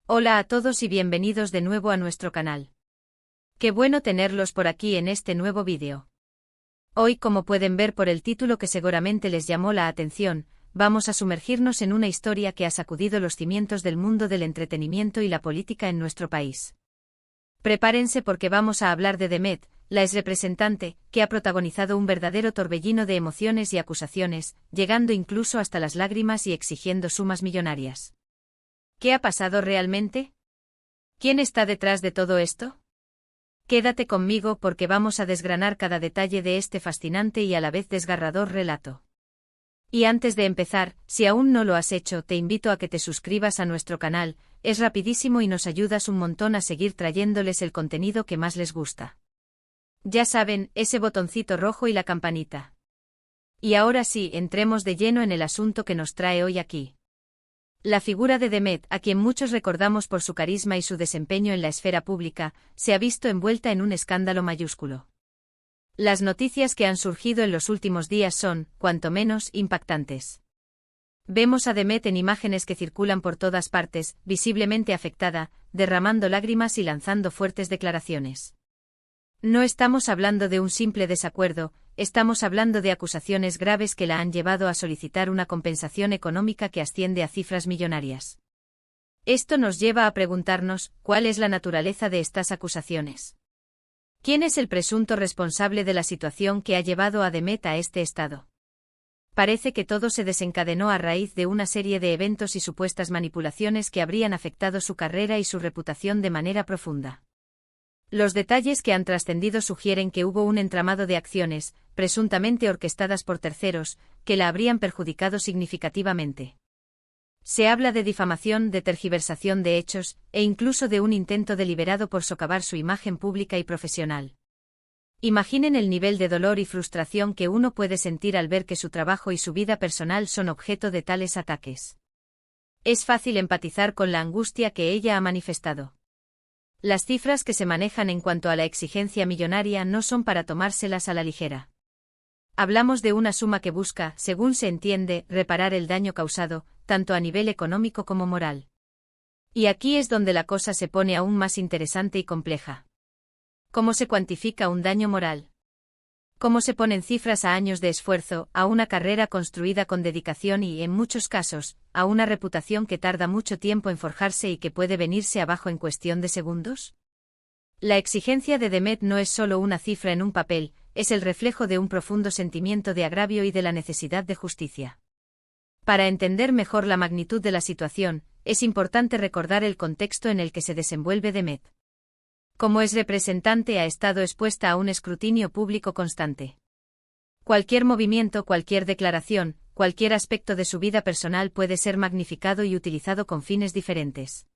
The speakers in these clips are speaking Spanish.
Hola a todos y bienvenidos de nuevo a nuestro canal. Qué bueno tenerlos por aquí en este nuevo vídeo. Hoy, como pueden ver por el título que seguramente les llamó la atención, vamos a sumergirnos en una historia que ha sacudido los cimientos del mundo del entretenimiento y la política en nuestro país. Prepárense porque vamos a hablar de Demet, la exrepresentante, que ha protagonizado un verdadero torbellino de emociones y acusaciones, llegando incluso hasta las lágrimas y exigiendo sumas millonarias. ¿Qué ha pasado realmente? ¿Quién está detrás de todo esto? Quédate conmigo porque vamos a desgranar cada detalle de este fascinante y a la vez desgarrador relato. Y antes de empezar, si aún no lo has hecho, te invito a que te suscribas a nuestro canal, es rapidísimo y nos ayudas un montón a seguir trayéndoles el contenido que más les gusta. Ya saben, ese botoncito rojo y la campanita. Y ahora sí, entremos de lleno en el asunto que nos trae hoy aquí. La figura de Demet, a quien muchos recordamos por su carisma y su desempeño en la esfera pública, se ha visto envuelta en un escándalo mayúsculo. Las noticias que han surgido en los últimos días son, cuanto menos, impactantes. Vemos a Demet en imágenes que circulan por todas partes, visiblemente afectada, derramando lágrimas y lanzando fuertes declaraciones. No estamos hablando de un simple desacuerdo, estamos hablando de acusaciones graves que la han llevado a solicitar una compensación económica que asciende a cifras millonarias. Esto nos lleva a preguntarnos, ¿cuál es la naturaleza de estas acusaciones? ¿Quién es el presunto responsable de la situación que ha llevado a Demet a este estado? Parece que todo se desencadenó a raíz de una serie de eventos y supuestas manipulaciones que habrían afectado su carrera y su reputación de manera profunda. Los detalles que han trascendido sugieren que hubo un entramado de acciones, presuntamente orquestadas por terceros, que la habrían perjudicado significativamente. Se habla de difamación, de tergiversación de hechos, e incluso de un intento deliberado por socavar su imagen pública y profesional. Imaginen el nivel de dolor y frustración que uno puede sentir al ver que su trabajo y su vida personal son objeto de tales ataques. Es fácil empatizar con la angustia que ella ha manifestado. Las cifras que se manejan en cuanto a la exigencia millonaria no son para tomárselas a la ligera. Hablamos de una suma que busca, según se entiende, reparar el daño causado, tanto a nivel económico como moral. Y aquí es donde la cosa se pone aún más interesante y compleja. ¿Cómo se cuantifica un daño moral? ¿Cómo se ponen cifras a años de esfuerzo, a una carrera construida con dedicación y, en muchos casos, a una reputación que tarda mucho tiempo en forjarse y que puede venirse abajo en cuestión de segundos? La exigencia de Demet no es solo una cifra en un papel, es el reflejo de un profundo sentimiento de agravio y de la necesidad de justicia. Para entender mejor la magnitud de la situación, es importante recordar el contexto en el que se desenvuelve Demet. Como exrepresentante ha estado expuesta a un escrutinio público constante. Cualquier movimiento, cualquier declaración, cualquier aspecto de su vida personal puede ser magnificado y utilizado con fines diferentes.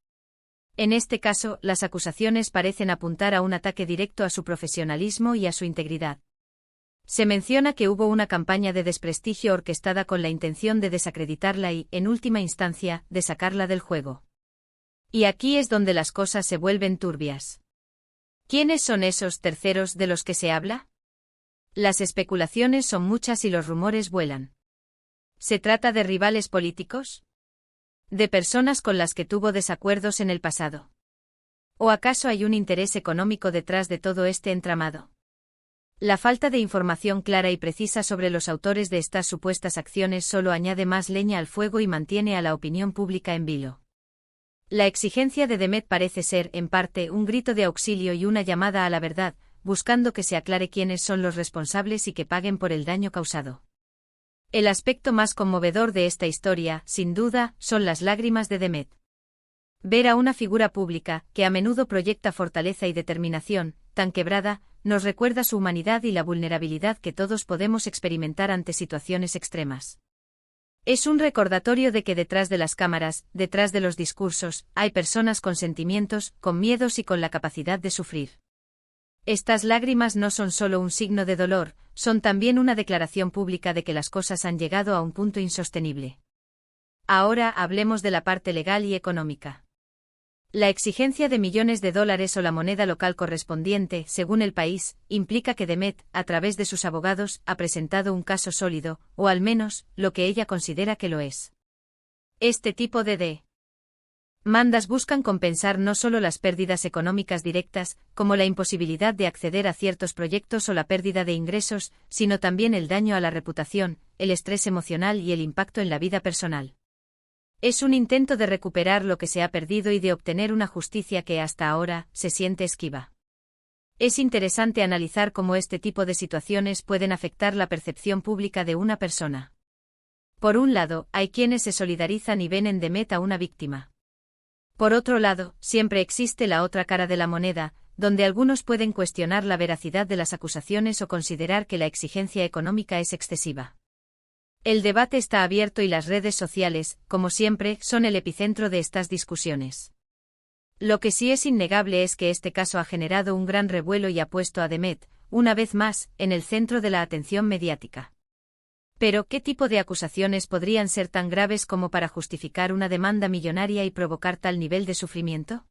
En este caso, las acusaciones parecen apuntar a un ataque directo a su profesionalismo y a su integridad. Se menciona que hubo una campaña de desprestigio orquestada con la intención de desacreditarla y, en última instancia, de sacarla del juego. Y aquí es donde las cosas se vuelven turbias. ¿Quiénes son esos terceros de los que se habla? Las especulaciones son muchas y los rumores vuelan. ¿Se trata de rivales políticos? ¿De personas con las que tuvo desacuerdos en el pasado? ¿O acaso hay un interés económico detrás de todo este entramado? La falta de información clara y precisa sobre los autores de estas supuestas acciones solo añade más leña al fuego y mantiene a la opinión pública en vilo. La exigencia de Demet parece ser, en parte, un grito de auxilio y una llamada a la verdad, buscando que se aclare quiénes son los responsables y que paguen por el daño causado. El aspecto más conmovedor de esta historia, sin duda, son las lágrimas de Demet. Ver a una figura pública, que a menudo proyecta fortaleza y determinación, tan quebrada, nos recuerda su humanidad y la vulnerabilidad que todos podemos experimentar ante situaciones extremas. Es un recordatorio de que detrás de las cámaras, detrás de los discursos, hay personas con sentimientos, con miedos y con la capacidad de sufrir. Estas lágrimas no son solo un signo de dolor, son también una declaración pública de que las cosas han llegado a un punto insostenible. Ahora hablemos de la parte legal y económica. La exigencia de millones de dólares o la moneda local correspondiente, según El País, implica que Demet, a través de sus abogados, ha presentado un caso sólido, o al menos, lo que ella considera que lo es. Este tipo de Demandas buscan compensar no solo las pérdidas económicas directas, como la imposibilidad de acceder a ciertos proyectos o la pérdida de ingresos, sino también el daño a la reputación, el estrés emocional y el impacto en la vida personal. Es un intento de recuperar lo que se ha perdido y de obtener una justicia que hasta ahora se siente esquiva. Es interesante analizar cómo este tipo de situaciones pueden afectar la percepción pública de una persona. Por un lado, hay quienes se solidarizan y ven en Demet a una víctima. Por otro lado, siempre existe la otra cara de la moneda, donde algunos pueden cuestionar la veracidad de las acusaciones o considerar que la exigencia económica es excesiva. El debate está abierto y las redes sociales, como siempre, son el epicentro de estas discusiones. Lo que sí es innegable es que este caso ha generado un gran revuelo y ha puesto a Demet, una vez más, en el centro de la atención mediática. Pero, ¿qué tipo de acusaciones podrían ser tan graves como para justificar una demanda millonaria y provocar tal nivel de sufrimiento?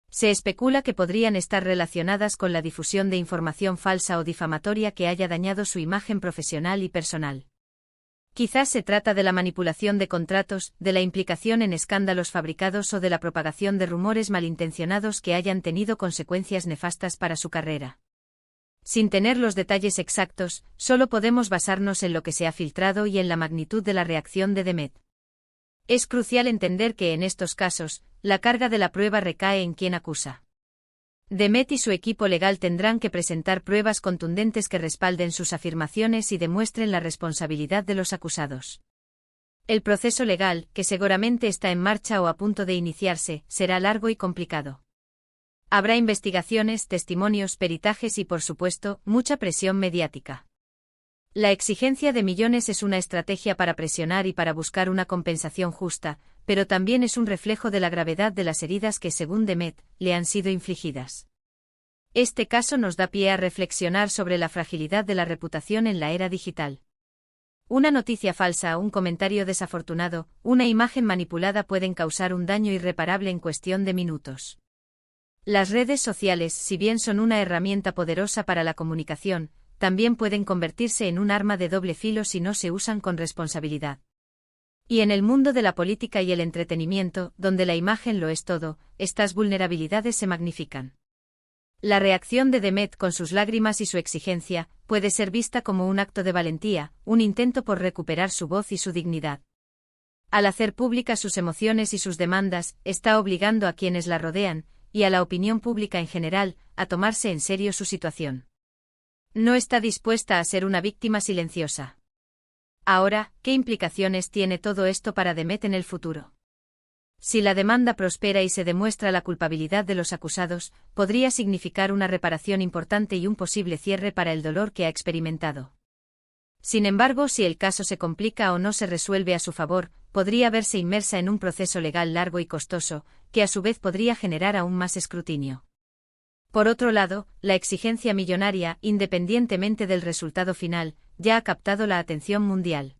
Se especula que podrían estar relacionadas con la difusión de información falsa o difamatoria que haya dañado su imagen profesional y personal. Quizás se trata de la manipulación de contratos, de la implicación en escándalos fabricados o de la propagación de rumores malintencionados que hayan tenido consecuencias nefastas para su carrera. Sin tener los detalles exactos, solo podemos basarnos en lo que se ha filtrado y en la magnitud de la reacción de Demet. Es crucial entender que en estos casos, la carga de la prueba recae en quien acusa. Demet y su equipo legal tendrán que presentar pruebas contundentes que respalden sus afirmaciones y demuestren la responsabilidad de los acusados. El proceso legal, que seguramente está en marcha o a punto de iniciarse, será largo y complicado. Habrá investigaciones, testimonios, peritajes y, por supuesto, mucha presión mediática. La exigencia de millones es una estrategia para presionar y para buscar una compensación justa, pero también es un reflejo de la gravedad de las heridas que, según Demet, le han sido infligidas. Este caso nos da pie a reflexionar sobre la fragilidad de la reputación en la era digital. Una noticia falsa, un comentario desafortunado, una imagen manipulada pueden causar un daño irreparable en cuestión de minutos. Las redes sociales, si bien son una herramienta poderosa para la comunicación, también pueden convertirse en un arma de doble filo si no se usan con responsabilidad. Y en el mundo de la política y el entretenimiento, donde la imagen lo es todo, estas vulnerabilidades se magnifican. La reacción de Demet con sus lágrimas y su exigencia puede ser vista como un acto de valentía, un intento por recuperar su voz y su dignidad. Al hacer públicas sus emociones y sus demandas, está obligando a quienes la rodean, y a la opinión pública en general, a tomarse en serio su situación. No está dispuesta a ser una víctima silenciosa. Ahora, ¿qué implicaciones tiene todo esto para Demet en el futuro? Si la demanda prospera y se demuestra la culpabilidad de los acusados, podría significar una reparación importante y un posible cierre para el dolor que ha experimentado. Sin embargo, si el caso se complica o no se resuelve a su favor, podría verse inmersa en un proceso legal largo y costoso, que a su vez podría generar aún más escrutinio. Por otro lado, la exigencia millonaria, independientemente del resultado final, ya ha captado la atención mundial.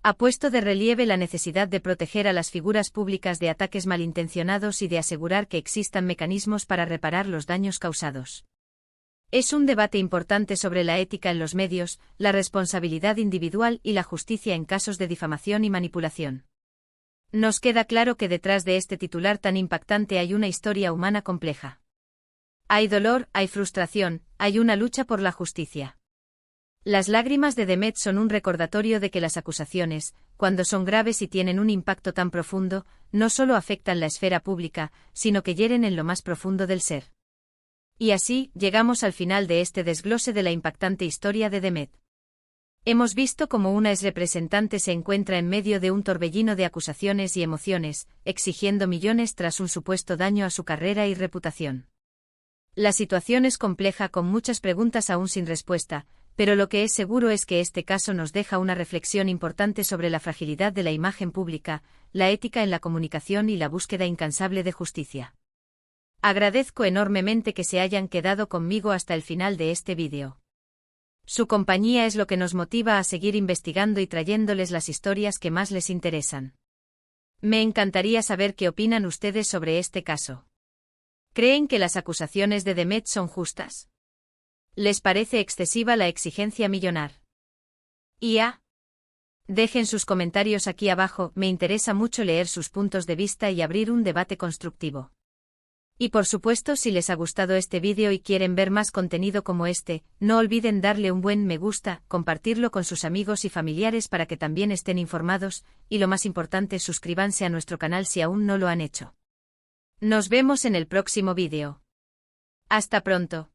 Ha puesto de relieve la necesidad de proteger a las figuras públicas de ataques malintencionados y de asegurar que existan mecanismos para reparar los daños causados. Es un debate importante sobre la ética en los medios, la responsabilidad individual y la justicia en casos de difamación y manipulación. Nos queda claro que detrás de este titular tan impactante hay una historia humana compleja. Hay dolor, hay frustración, hay una lucha por la justicia. Las lágrimas de Demet son un recordatorio de que las acusaciones, cuando son graves y tienen un impacto tan profundo, no solo afectan la esfera pública, sino que hieren en lo más profundo del ser. Y así, llegamos al final de este desglose de la impactante historia de Demet. Hemos visto cómo una ex representante se encuentra en medio de un torbellino de acusaciones y emociones, exigiendo millones tras un supuesto daño a su carrera y reputación. La situación es compleja con muchas preguntas aún sin respuesta, pero lo que es seguro es que este caso nos deja una reflexión importante sobre la fragilidad de la imagen pública, la ética en la comunicación y la búsqueda incansable de justicia. Agradezco enormemente que se hayan quedado conmigo hasta el final de este vídeo. Su compañía es lo que nos motiva a seguir investigando y trayéndoles las historias que más les interesan. Me encantaría saber qué opinan ustedes sobre este caso. ¿Creen que las acusaciones de Demet son justas? ¿Les parece excesiva la exigencia millonaria? Dejen sus comentarios aquí abajo, me interesa mucho leer sus puntos de vista y abrir un debate constructivo. Y por supuesto, si les ha gustado este vídeo y quieren ver más contenido como este, no olviden darle un buen me gusta, compartirlo con sus amigos y familiares para que también estén informados, y lo más importante, suscríbanse a nuestro canal si aún no lo han hecho. Nos vemos en el próximo vídeo. Hasta pronto.